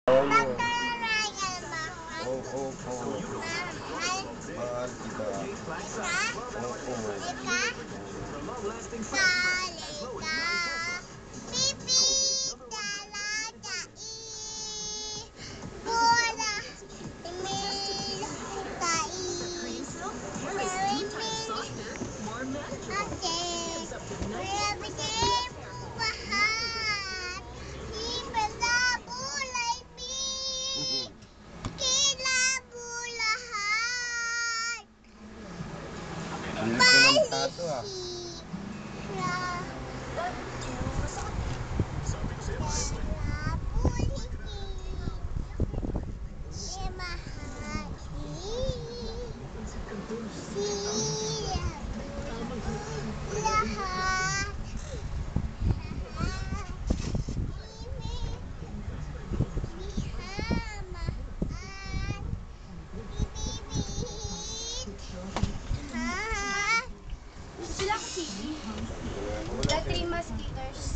Mahal kita. Ang laki ng tato ah. Sila ko TV. The Three Musketeers.